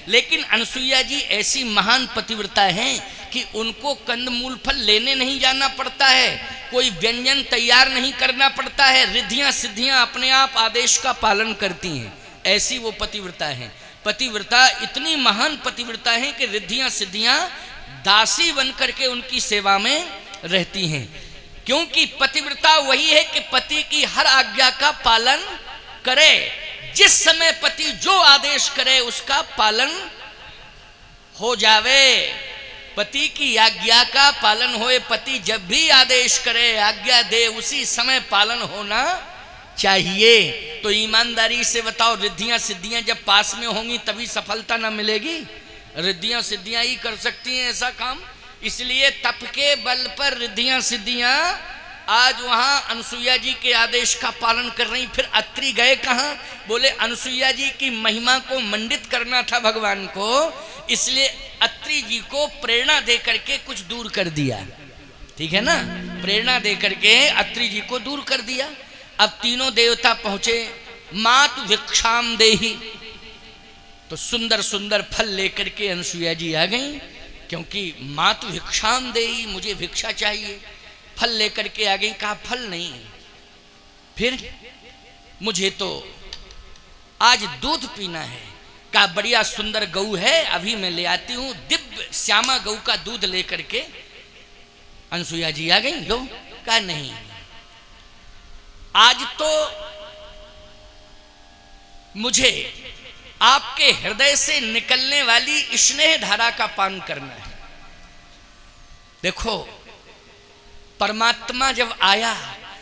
लेकिन अनसुईया जी ऐसी महान पतिव्रता हैं कि उनको कंदमूल फल लेने नहीं जाना पड़ता है, कोई व्यंजन तैयार नहीं करना पड़ता है, रिद्धियां सिद्धियां अपने आप आदेश का पालन करती हैं। ऐसी वो पतिव्रता है। पतिव्रता इतनी महान पतिव्रता है कि रिद्धियां सिद्धियां दासी बन करके उनकी सेवा में रहती हैं। क्योंकि पतिव्रता वही है कि पति की हर आज्ञा का पालन करे, जिस समय पति जो आदेश करे उसका पालन हो जावे। पति की आज्ञा का पालन होए, पति जब भी आदेश करे आज्ञा दे उसी समय पालन होना चाहिए। तो ईमानदारी से बताओ, रिद्धियां सिद्धियां जब पास में होंगी तभी सफलता ना मिलेगी। रिद्धियां सिद्धियां ही कर सकती हैं ऐसा काम। इसलिए तप के बल पर रिद्धियां सिद्धियां आज वहां अनसुईया जी के आदेश का पालन कर रही। फिर अत्रि गए कहां? बोले अनसुईया जी की महिमा को मंडित करना था भगवान को, इसलिए अत्रि जी को प्रेरणा दे करके कुछ दूर कर दिया। ठीक है ना, प्रेरणा दे करके अत्रि जी को दूर कर दिया। अब तीनों देवता पहुंचे, मातु भिक्षाम देहि, तो सुंदर सुंदर फल लेकर के अनसुईया जी आ गई, क्योंकि मातु भिक्षाम देहि, मुझे भिक्षा चाहिए। फल लेकर के आ गई। कहा फल नहीं, फिर मुझे तो आज दूध पीना है। कहा बढ़िया सुंदर गऊ है, अभी मैं ले आती हूं। दिव्य श्यामा गऊ का दूध लेकर के अनसुईया जी आ गई। लो, कहा नहीं, आज तो मुझे आपके हृदय से निकलने वाली स्नेह धारा का पान करना है। देखो, परमात्मा जब आया,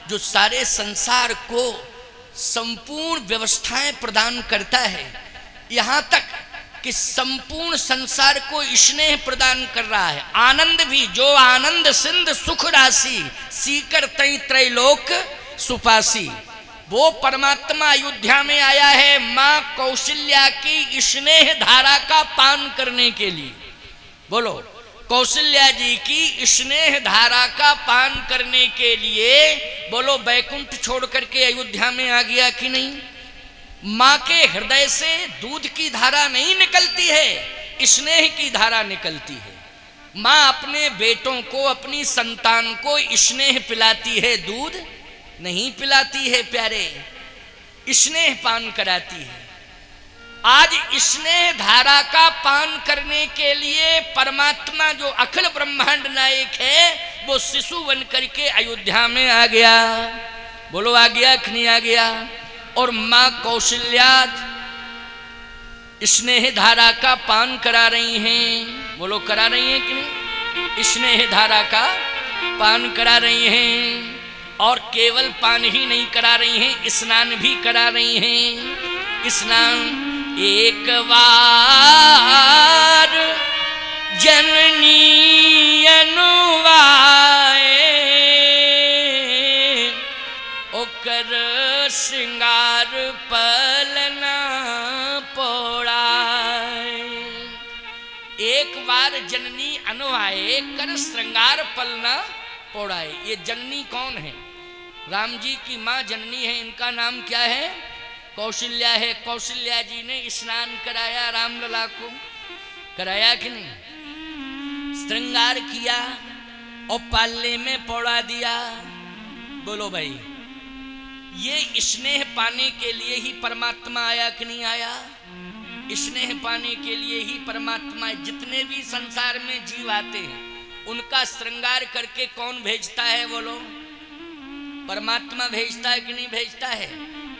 जो सारे संसार को संपूर्ण व्यवस्थाएं प्रदान करता है, यहां तक कि संपूर्ण संसार को स्नेह प्रदान कर रहा है। आनंद भी, जो आनंद सिंध सुख राशि, सीकर तई त्रैलोक सुपासी, वो परमात्मा अयोध्या में आया है मां कौशल्या की स्नेह धारा का पान करने के लिए। बोलो, कौशल्या जी की स्नेह धारा का पान करने के लिए बोलो बैकुंठ छोड़ करके अयोध्या में आ गया कि नहीं? मां के हृदय से दूध की धारा नहीं निकलती है, स्नेह की धारा निकलती है। मां अपने बेटों को, अपनी संतान को स्नेह पिलाती है, दूध नहीं पिलाती है प्यारे, स्नेह पान कराती है। आज स्नेह धारा का पान करने के लिए परमात्मा जो अखिल ब्रह्मांड नायक है, वो शिशु बन करके अयोध्या में आ गया। बोलो, आ गया कि नहीं आ गया? और मां कौशल्या स्नेह धारा का पान करा रही हैं। बोलो, करा रही हैं कि नहीं? स्नेह धारा का पान करा रही हैं। और केवल पान ही नहीं करा रही हैं, स्नान भी करा रही हैं। स्नान एक बार जननी अनुवाए, ओकर श्रृंगार पलना पोड़ाए। एक बार जननी अनुवाए, कर श्रृंगार पलना पोड़ाए। ये जननी कौन है? राम जी की माँ जननी है। इनका नाम क्या है? कौशल्या है। कौशल्या जी ने स्नान कराया रामलला को, कराया कि नहीं? श्रृंगार किया और पालने में पौड़ा दिया। बोलो भाई, ये स्नेह पाने के लिए ही परमात्मा आया कि नहीं आया? स्नेह पाने के लिए ही परमात्मा। जितने भी संसार में जीव आते हैं उनका श्रृंगार करके कौन भेजता है? बोलो, परमात्मा भेजता है कि नहीं भेजता है?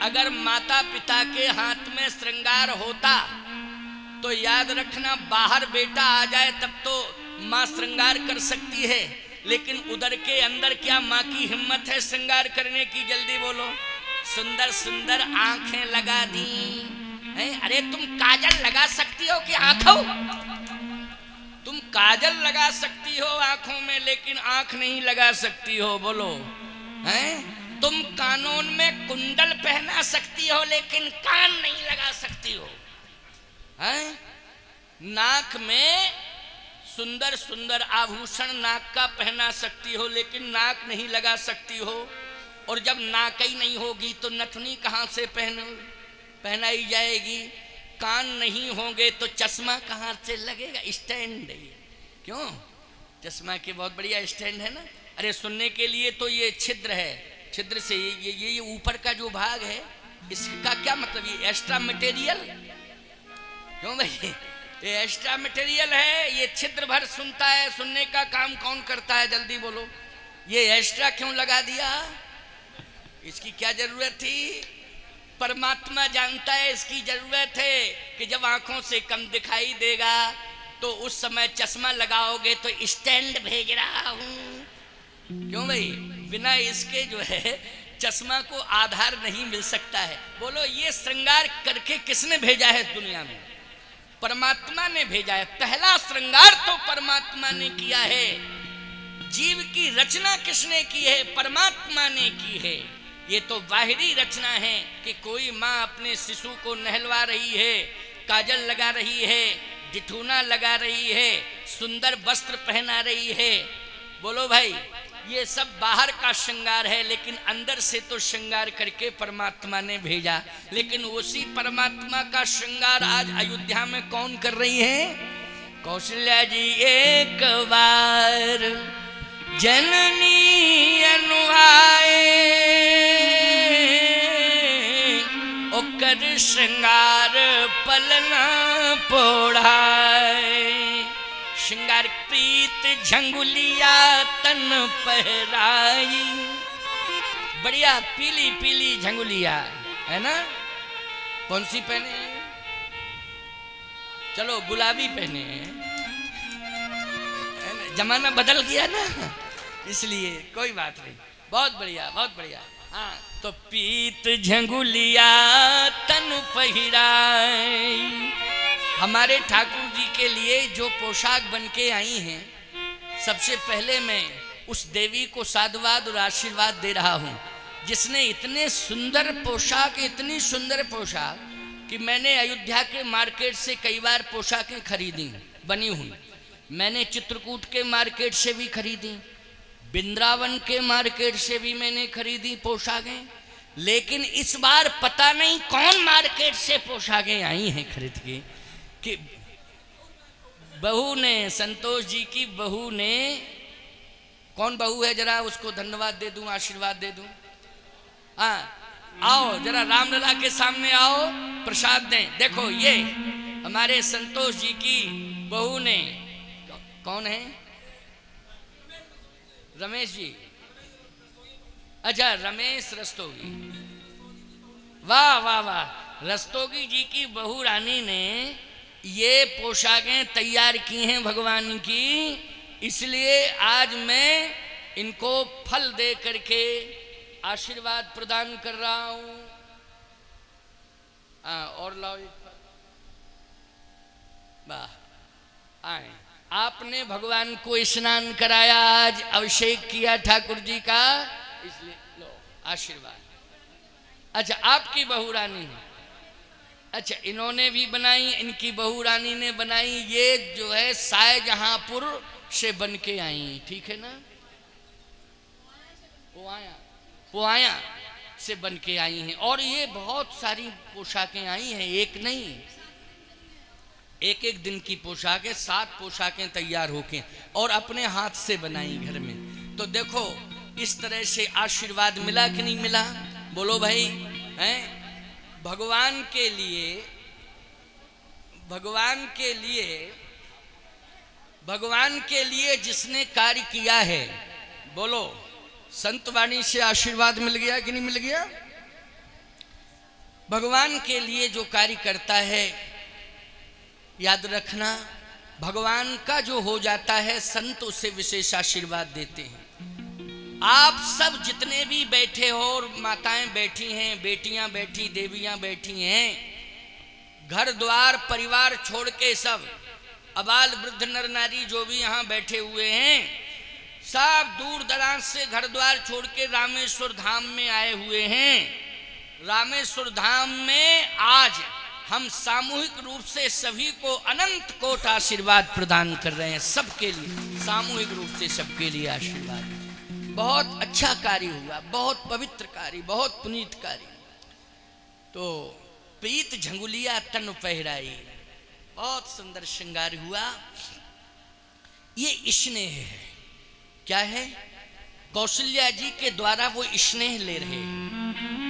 अगर माता पिता के हाथ में श्रृंगार होता तो याद रखना, बाहर बेटा आ जाए तब तो माँ श्रृंगार कर सकती है, लेकिन उदर के अंदर क्या माँ की हिम्मत है श्रृंगार करने की? जल्दी बोलो। सुंदर सुंदर आंखें लगा दी हैं। अरे तुम काजल लगा सकती हो कि आंखों? तुम काजल लगा सकती हो आंखों में, लेकिन आंख नहीं लगा सकती हो। बोलो, हैं? तुम कानों में कुंडल पहना सकती हो, लेकिन कान नहीं लगा सकती हो। हैं? नाक में सुंदर सुंदर आभूषण नाक का पहना सकती हो, लेकिन नाक नहीं लगा सकती हो। और जब नाक ही नहीं होगी तो नथनी कहाँ से पहनाई जाएगी? कान नहीं होंगे तो चश्मा कहाँ से लगेगा? स्टैंड है ये। क्यों? चश्मा के बहुत बढ़िया स्टैंड है ना। अरे सुनने के लिए तो ये छिद्र है, छिद्र से ये ऊपर का जो भाग है इसका क्या मतलब? ये एक्स्ट्रा मटेरियल। क्यों भाई? ये एक्स्ट्रा मटेरियल है, ये छिद्र भर सुनता है। सुनने का काम कौन करता है? जल्दी बोलो। ये एक्स्ट्रा क्यों लगा दिया? इसकी क्या जरूरत थी? परमात्मा जानता है इसकी जरूरत है कि जब आंखों से कम दिखाई देगा तो उस समय चश्मा लगाओगे तो स्टैंड भेज रहा हूं। क्यों भाई? बिना इसके जो है चश्मा को आधार नहीं मिल सकता है। बोलो, ये श्रृंगार करके किसने भेजा है दुनिया में? परमात्मा ने भेजा है। पहला श्रृंगार तो परमात्मा ने किया है। जीव की रचना किसने की है? परमात्मा ने की है। ये तो बाहरी रचना है कि कोई माँ अपने शिशु को नहलवा रही है, काजल लगा रही है, जिठूना लगा रही है, सुंदर वस्त्र पहना रही है। बोलो भाई, ये सब बाहर का श्रृंगार है, लेकिन अंदर से तो श्रृंगार करके परमात्मा ने भेजा। लेकिन उसी परमात्मा का श्रृंगार आज अयोध्या में कौन कर रही है? कौशल्या जी एक बार जननी अनुआए, ओकर श्रृंगार पलना पोढ़ाए। श्रृंगार प्रीत झंगुलिया तन पहराई। बढ़िया पीली पीली झंगुलिया है ना। कौन सी पहने हैं? चलो गुलाबी पहने हैं, जमाना बदल गया ना, इसलिए कोई बात नहीं। बहुत बढ़िया, बहुत बढ़िया। हाँ, तो पीत झंगुलिया तन पहिराई। हमारे ठाकुर जी के लिए जो पोशाक बन के आई हैं, सबसे पहले मैं उस देवी को साधुवाद और आशीर्वाद दे रहा हूँ जिसने इतने सुंदर पोशाक, इतनी सुंदर पोशाक कि मैंने अयोध्या के मार्केट से कई बार पोशाकें खरीदी, बनी हुई। मैंने चित्रकूट के मार्केट से भी खरीदी, वृंदावन के मार्केट से भी मैंने खरीदी पोशाकें। लेकिन इस बार पता नहीं कौन मार्केट से पोशाकें आई हैं खरीद के, कि बहू ने, संतोष जी की बहू ने, कौन बहू है जरा उसको धन्यवाद दे दूं, आशीर्वाद दे दूं। हाँ, आओ जरा रामलला के सामने आओ, प्रसाद दें। देखो ये हमारे संतोष जी की बहू ने, कौन है? रमेश जी। अच्छा, रमेश रस्तोगी। वाह वाह वाह। रस्तोगी जी की बहू रानी ने ये पोशाकें तैयार की हैं भगवान की, इसलिए आज मैं इनको फल दे करके आशीर्वाद प्रदान कर रहा हूं। और लाओ एक फल। वाह, आए। आपने भगवान को स्नान कराया, आज अभिषेक किया ठाकुर जी का, इसलिए लो आशीर्वाद। अच्छा, आपकी बहू रानी है। अच्छा, इन्होंने भी बनाई, इनकी बहू रानी ने बनाई। ये जो है शाहजहांपुर से बन के आई, ठीक है ना? पोआया से बन के आई हैं। और ये बहुत सारी पोशाकें आई हैं, एक नहीं, एक एक दिन की पोशाकें, 7 पोशाकें तैयार होके और अपने हाथ से बनाई घर में। तो देखो इस तरह से आशीर्वाद मिला कि नहीं मिला? बोलो भाई, हैं? भगवान के लिए, भगवान के लिए, भगवान के लिए जिसने कार्य किया है, बोलो संत वाणी से आशीर्वाद मिल गया कि नहीं मिल गया? भगवान के लिए जो कार्य करता है, याद रखना, भगवान का जो हो जाता है, संत उसे विशेष आशीर्वाद देते हैं। आप सब जितने भी बैठे हो, और माताएं बैठी हैं, बेटियां बैठी, देवियां बैठी हैं, घर द्वार परिवार छोड़ के सब अबाल वृद्ध नर नारी जो भी यहाँ बैठे हुए हैं, सब दूर दराज से घर द्वार छोड़ के रामेश्वर धाम में आए हुए हैं। रामेश्वर धाम में आज हम सामूहिक रूप से सभी को अनंत कोट आशीर्वाद प्रदान कर रहे हैं, सबके लिए, सामूहिक रूप से सबके लिए आशीर्वाद। बहुत अच्छा कार्य हुआ, बहुत पवित्र कार्य, बहुत पुनीत कार्य। तो पीत झंगुलिया तन पहराई। बहुत सुंदर श्रृंगार हुआ। ये स्नेह है। क्या है? कौशल्या जी के द्वारा वो स्नेह ले रहे हैं।